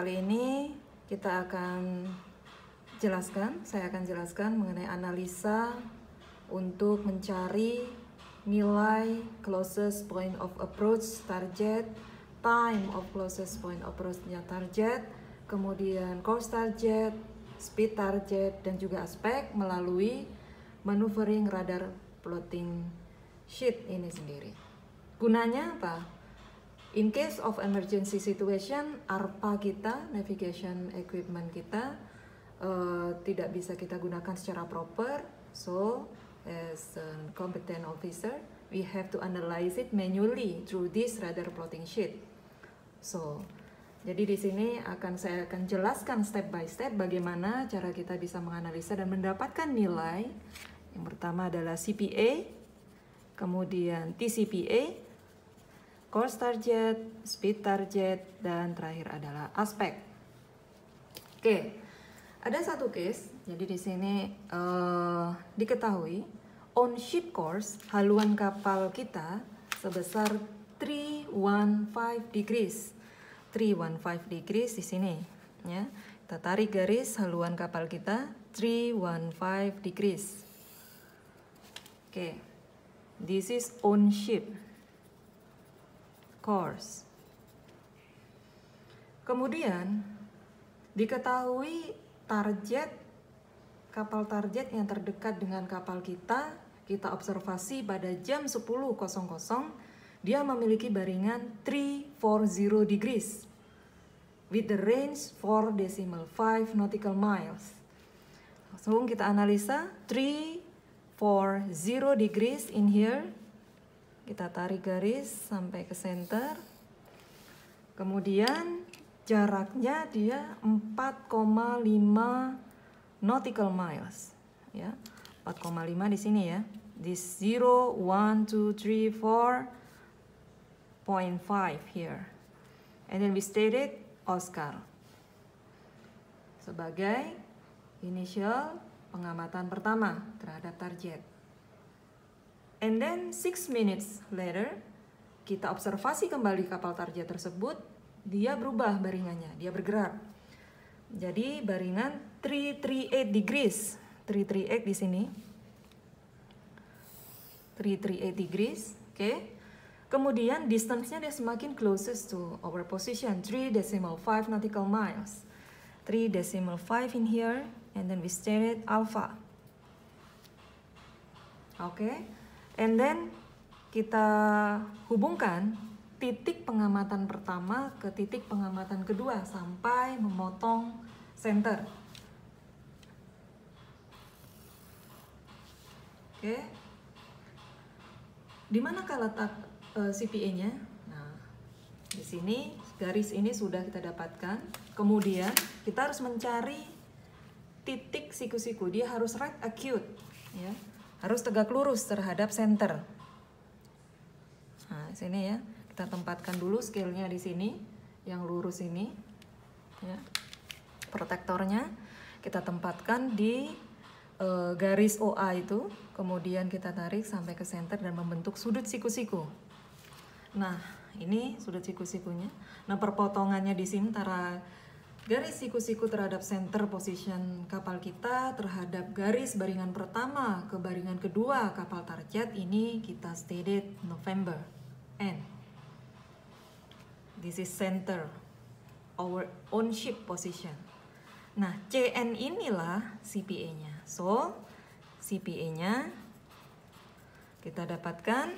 kali ini saya akan jelaskan mengenai analisa untuk mencari nilai closest point of approach target, time of closest point approach-nya target, kemudian course target, speed target, dan juga aspek melalui maneuvering radar plotting sheet ini sendiri. Gunanya apa? In case of emergency situation, ARPA kita, navigation equipment kita, tidak bisa kita gunakan secara proper. So, as a competent officer, we have to analyze it manually through this radar plotting sheet. So, jadi di sini saya akan jelaskan step by step bagaimana cara kita bisa menganalisa dan mendapatkan nilai. Yang pertama adalah CPA, kemudian TCPA, course target, speed target, dan terakhir adalah aspek. Oke, ada satu case. Jadi di sini diketahui on ship course haluan kapal kita sebesar 315 degrees. 315 degrees di sini, ya. Kita tarik garis haluan kapal kita 315 degrees. Oke, this is on ship course. Kemudian diketahui kapal target yang terdekat dengan kapal kita observasi pada jam 10.00, dia memiliki baringan 340 degrees with the range 4.5 nautical miles. Langsung kita analisa 340 degrees in here. Kita tarik garis sampai ke center. Kemudian jaraknya dia 4,5 nautical miles, ya. 4,5 di sini, ya. This 0, 1, 2, 3, 4.5 here. And then we stated Oscar sebagai initial pengamatan pertama terhadap target. And then 6 minutes later, kita observasi kembali kapal target tersebut, dia berubah baringannya, dia bergerak. Jadi baringan 338 degrees, 338 di sini. 338 degrees, oke. Kemudian distance-nya dia semakin closest to our position, 3.5 nautical miles. 3.5 in here, and then we stated alpha. Oke. And then kita hubungkan titik pengamatan pertama ke titik pengamatan kedua sampai memotong center. Oke. Di manakah letak CPA-nya? Nah, di sini garis ini sudah kita dapatkan. Kemudian kita harus mencari titik siku-siku. Dia harus right acute, ya. Harus tegak lurus terhadap center. Nah, sini ya, kita tempatkan dulu scale-nya di sini, yang lurus ini, ya. Protektornya kita tempatkan di garis OA itu, kemudian kita tarik sampai ke center dan membentuk sudut siku-siku. Nah, ini sudut siku-sikunya. Nah, perpotongannya di sini antara garis siku-siku terhadap center position kapal kita terhadap garis baringan pertama ke baringan kedua kapal target ini kita stated November N. This is center, our on ship position. Nah, CN inilah CPA-nya. So, CPA-nya kita dapatkan.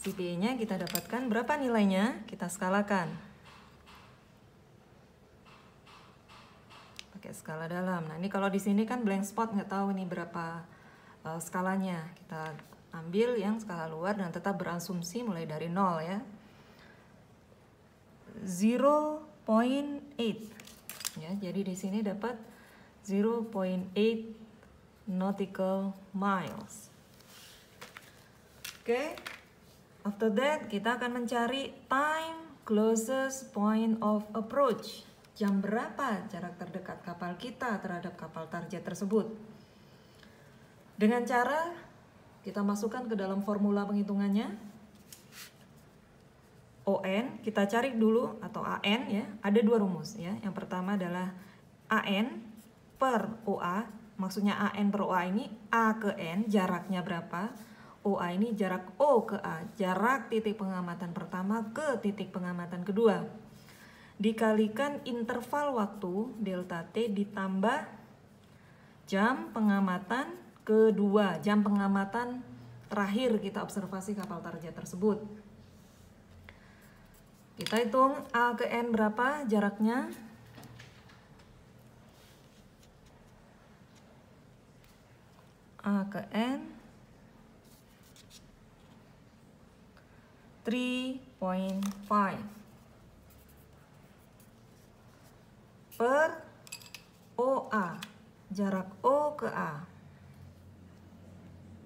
CPA-nya kita dapatkan berapa nilainya? Kita skalakan. Skala dalam. Nah, ini kalau di sini kan blank spot, nggak tahu nih berapa skalanya. Kita ambil yang skala luar dan tetap berasumsi mulai dari 0, ya. 0.8. Ya, jadi di sini dapat 0.8 nautical miles. Oke. After that, kita akan mencari time closest point of approach. Jam berapa jarak terdekat kapal kita terhadap kapal target tersebut. Dengan cara kita masukkan ke dalam formula penghitungannya. ON, kita cari dulu, atau AN ya, ada dua rumus ya. Yang pertama adalah AN per OA, maksudnya AN per OA ini A ke N, jaraknya berapa, OA ini jarak O ke A, jarak titik pengamatan pertama ke titik pengamatan kedua, dikalikan interval waktu delta T ditambah jam pengamatan kedua, jam pengamatan terakhir kita observasi kapal target tersebut. Kita hitung A ke N berapa jaraknya. A ke N 3.5 per OA, jarak O ke A.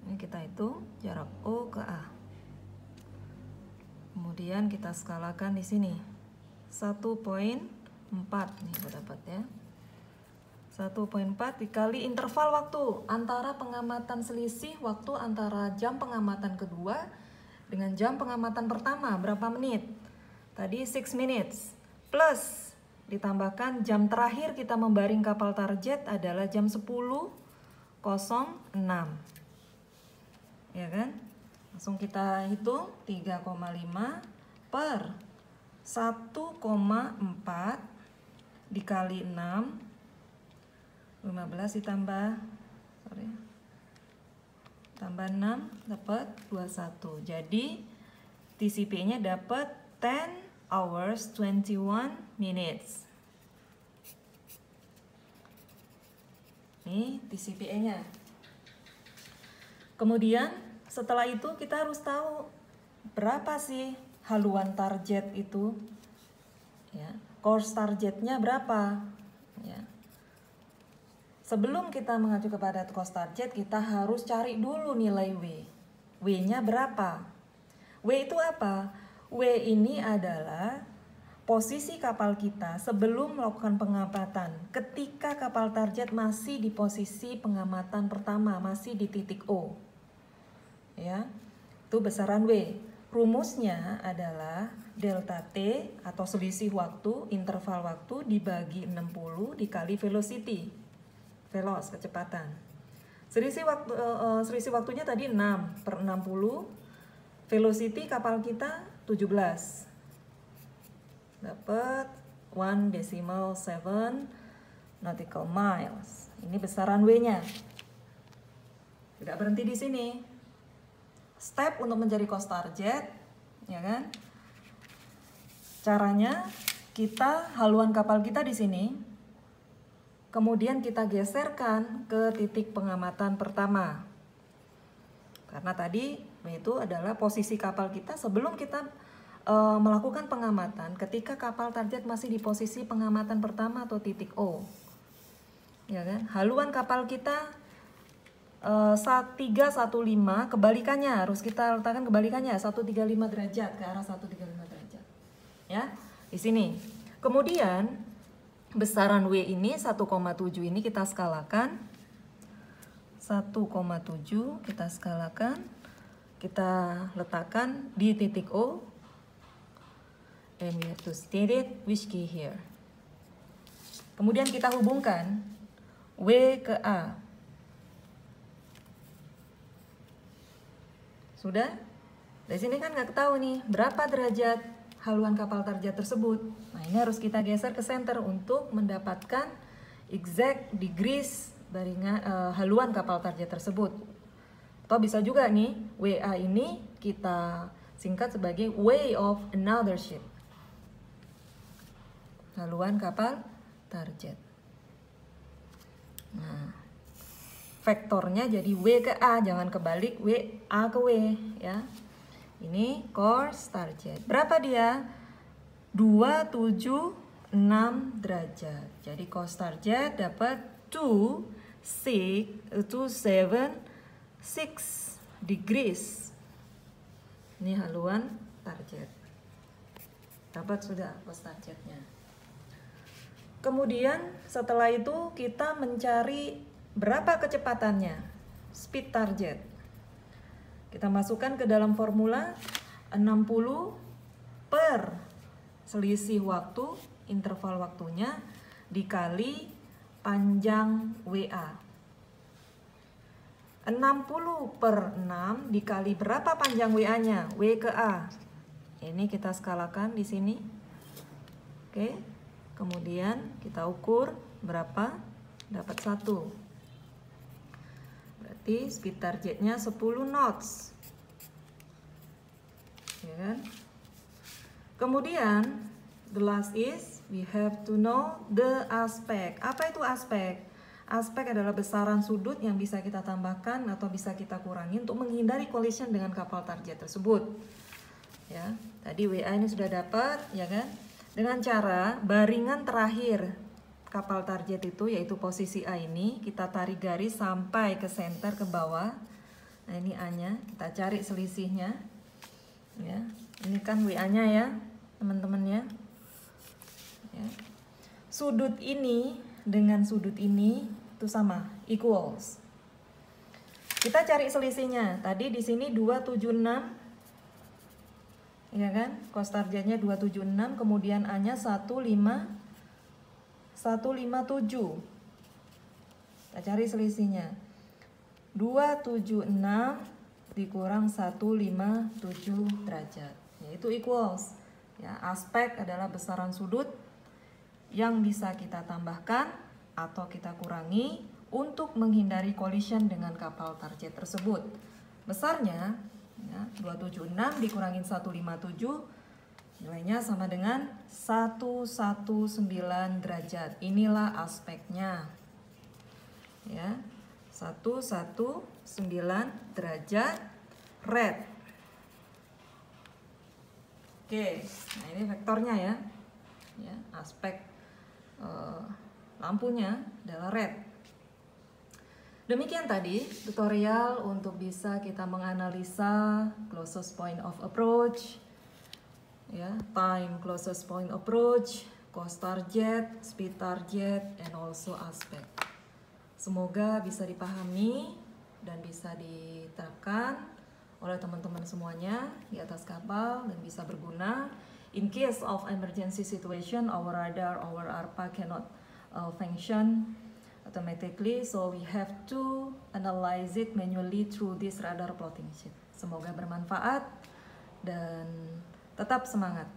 Ini kita hitung jarak O ke A. Kemudian kita skalakan di sini 1.4 nih kita dapat ya. 1.4 dikali interval waktu antara pengamatan selisih waktu antara jam pengamatan kedua dengan jam pengamatan pertama berapa menit? Tadi 6 minutes plus ditambahkan jam terakhir kita membaring kapal target adalah jam 10.06. Ya kan? Langsung kita hitung 3,5 per 1,4 dikali 6, 15 ditambah tambah 6 dapat 21. Jadi TCP-nya dapat 10 hours 21 minutes. Ini TCPA-nya. Kemudian setelah itu kita harus tahu berapa sih haluan target itu, ya, course targetnya berapa, ya. Sebelum kita mengacu kepada course target, kita harus cari dulu nilai W. W-nya berapa? W itu apa? W ini adalah posisi kapal kita sebelum melakukan pengamatan. Ketika kapal target masih di posisi pengamatan pertama, masih di titik O. Ya, itu besaran W. Rumusnya adalah delta T atau selisih waktu, interval waktu dibagi 60 dikali velocity. Velos, kecepatan. Selisih waktunya tadi 6 per 60. Velocity kapal kita 17. Dapat 1.7 nautical miles. Ini besaran W-nya. Tidak berhenti di sini. Step untuk mencari course target, ya kan? Caranya kita haluan kapal kita di sini, kemudian kita geserkan ke titik pengamatan pertama. Karena tadi itu adalah posisi kapal kita sebelum kita melakukan pengamatan, ketika kapal target masih di posisi pengamatan pertama atau titik O, ya kan? Haluan kapal kita 315, kebalikannya harus kita letakkan kebalikannya 135 derajat ke arah 135 derajat, ya, di sini. Kemudian besaran W ini 1,7 ini kita skalakan 1,7 kita skalakan, kita letakkan di titik O, and we have to state it which key here. Kemudian kita hubungkan W ke A. Sudah? Dari sini kan nggak tahu nih berapa derajat haluan kapal target tersebut. Nah, ini harus kita geser ke center untuk mendapatkan exact degrees dari haluan kapal target tersebut. Atau bisa juga nih WA ini kita singkat sebagai way of another ship. Haluan kapal target. Nah, vektornya jadi W ke A, jangan kebalik W A ke W, ya. Ini course target. Berapa dia? 276 derajat. Jadi course target dapat 276 degrees. Ini haluan target. Dapat sudah course targetnya. Kemudian setelah itu kita mencari berapa kecepatannya, speed target. Kita masukkan ke dalam formula 60 per selisih waktu, interval waktunya, dikali panjang WA. 60 per 6 dikali berapa panjang WA-nya? W ke A. Ini kita skalakan di sini. Oke. Kemudian kita ukur berapa? Dapat 1. Berarti speed targetnya 10 knots. Ya kan? Kemudian the last is we have to know the aspect. Apa itu aspek? Aspek adalah besaran sudut yang bisa kita tambahkan atau bisa kita kurangi untuk menghindari collision dengan kapal target tersebut. Ya, tadi WA ini sudah dapat, ya kan? Dengan cara baringan terakhir kapal target itu, yaitu posisi A ini, kita tarik garis sampai ke center ke bawah. Nah, ini A-nya, kita cari selisihnya. Ya, ini kan WA-nya ya, teman-teman ya. Ya. Sudut ini dengan sudut ini itu sama, equals. Kita cari selisihnya. Tadi di sini 276. Ya kan? Cost targetnya 276, kemudian A-nya 157. Kita cari selisihnya. 276 dikurang 157 derajat, yaitu equals. Ya, aspek adalah besaran sudut yang bisa kita tambahkan atau kita kurangi untuk menghindari collision dengan kapal target tersebut. Besarnya ya, 276 dikurangin 157, nilainya sama dengan 119 derajat. Inilah aspeknya. Ya, 119 derajat red. Oke, nah ini vektornya ya. Ya, aspek lampunya adalah red. Demikian tadi tutorial untuk bisa kita menganalisa closest point of approach, ya, time closest point approach, cost target, speed target, and also aspect. Semoga bisa dipahami dan bisa diterapkan oleh teman-teman semuanya di atas kapal dan bisa berguna. In case of emergency situation, our radar, our ARPA cannot function automatically, so we have to analyze it manually through this radar plotting sheet. Semoga bermanfaat dan tetap semangat.